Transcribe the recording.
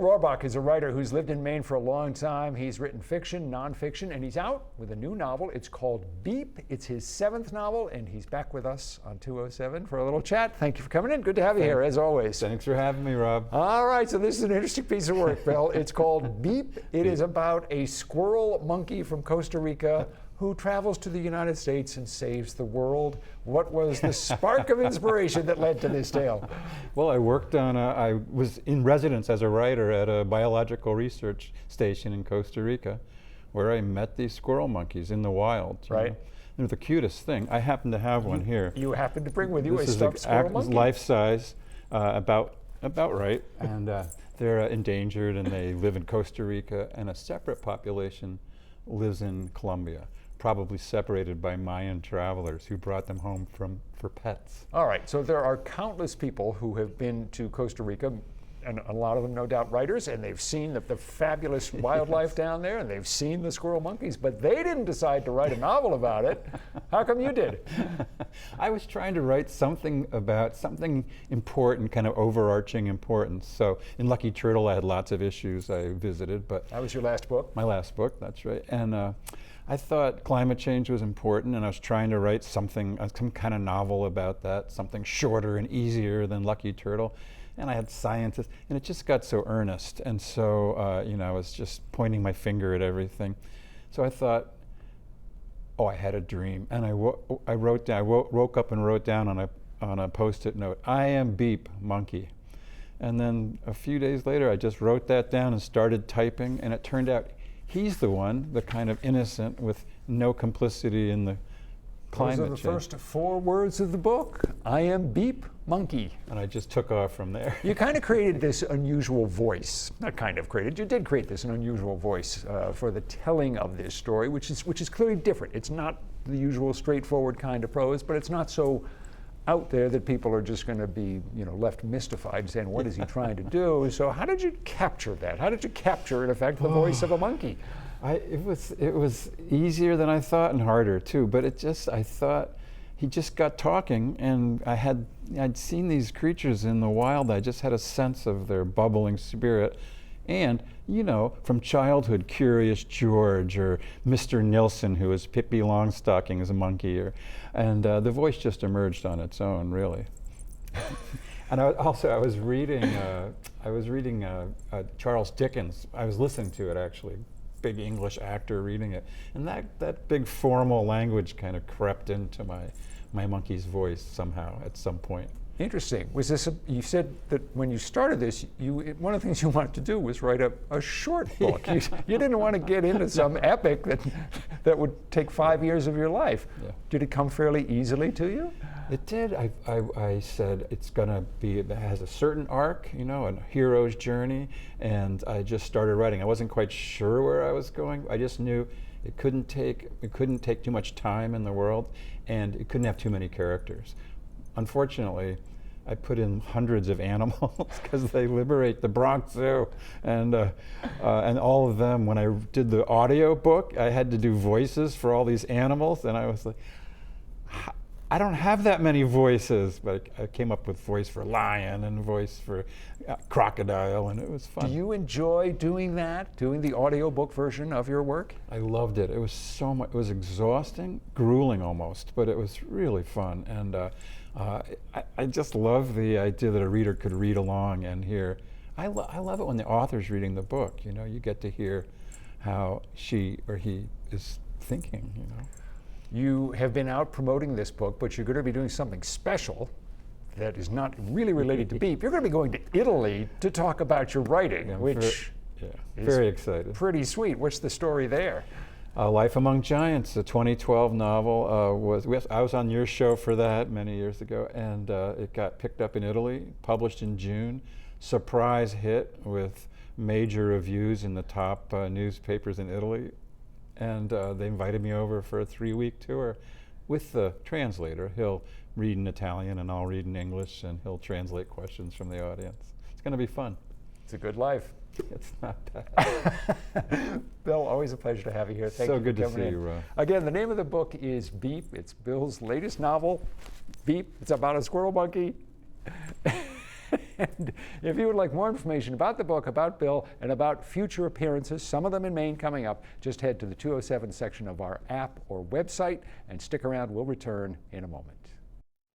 Roorbach is a writer who's lived in Maine for a long time. He's written fiction, nonfiction, and he's out with a new novel. It's called Beep. It's his 7th novel, and he's back with us on 207 for a little chat. Thank you for coming in. Good to have you here, as always. Thanks for having me, Rob. All right, so this is an interesting piece of work, Bill. It's called Beep. It is about a squirrel monkey from Costa Rica who travels to the United States and saves the world. What was the spark of inspiration that led to this tale? Well, I was in residence as a writer at a biological research station in Costa Rica, where I met these squirrel monkeys in the wild. Right. They're the cutest thing. I happen to have one here. You happen to bring with you this a stuffed squirrel monkey. Life size, about right, and they're endangered, and they live in Costa Rica, and a separate population lives in Colombia, probably separated by Mayan travelers who brought them home for pets. All right, so there are countless people who have been to Costa Rica, and a lot of them no doubt writers, and they've seen the fabulous wildlife down there, and they've seen the squirrel monkeys, but they didn't decide to write a novel about it. How come you did? I was trying to write something about something important, kind of overarching importance. So in Lucky Turtle I had lots of issues I visited, but... That was your last book? My last book, that's right. And I thought climate change was important, and I was trying to write something, some kind of novel about that, something shorter and easier than Lucky Turtle. And I had scientists, and it just got so earnest. And so, I was just pointing my finger at everything. So I thought, oh, I had a dream. And I woke up and wrote down on a Post-it note, I am Beep, monkey. And then a few days later, I just wrote that down and started typing, and it turned out he's the one, the kind of innocent with no complicity in the climate change. Those are the first 4 words of the book. I am Beep, monkey. And I just took off from there. You kind of created this unusual voice. Not kind of created, you did create this an unusual voice for the telling of this story, which is clearly different. It's not the usual straightforward kind of prose, but it's not so out there that people are just going to be, left mystified, saying, what is he trying to do? So how did you capture that? How did you capture, in effect, the voice of a monkey? It was easier than I thought, and harder too. But I thought he just got talking, and I'd seen these creatures in the wild. I just had a sense of their bubbling spirit. And, from childhood, Curious George or Mr. Nilsson, who was Pippi Longstocking as a monkey, and the voice just emerged on its own, really. And I was reading Charles Dickens. I was listening to it, actually, big English actor reading it, and that big formal language kind of crept into my monkey's voice somehow at some point. Interesting. Was this you said that when you started this, one of the things you wanted to do was write a short book. Yeah. You didn't want to get into some epic that would take 5 years of your life. Yeah. Did it come fairly easily to you? It did. I said it has a certain arc, a hero's journey, and I just started writing. I wasn't quite sure where I was going. I just knew it couldn't take too much time in the world, and it couldn't have too many characters. Unfortunately, I put in hundreds of animals because they liberate the Bronx Zoo, and all of them. When I did the audio book, I had to do voices for all these animals, and I was like, I don't have that many voices, but I came up with voice for lion and voice for crocodile, and it was fun. Do you enjoy doing that, doing the audiobook version of your work? I loved it. It was so much. It was exhausting, grueling almost, but it was really fun. And I just love the idea that a reader could read along and hear. I love it when the author's reading the book. You get to hear how she or he is thinking. You have been out promoting this book, but you're going to be doing something special that is not really related to Beep. You're going to be going to Italy to talk about your writing, which is very excited. Pretty sweet. What's the story there? Life Among Giants, a 2012 novel. I was on your show for that many years ago, and it got picked up in Italy, published in June. Surprise hit with major reviews in the top newspapers in Italy. And they invited me over for a 3-week tour with the translator. He'll read in Italian and I'll read in English, and he'll translate questions from the audience. It's going to be fun. It's a good life. It's not bad. Bill, always a pleasure to have you here. Thank you so good for to coming see in. you, Rob. Again, the name of the book is Beep. It's Bill's latest novel, Beep. It's about a squirrel monkey. And if you would like more information about the book, about Bill, and about future appearances, some of them in Maine coming up, just head to the 207 section of our app or website and stick around. We'll return in a moment.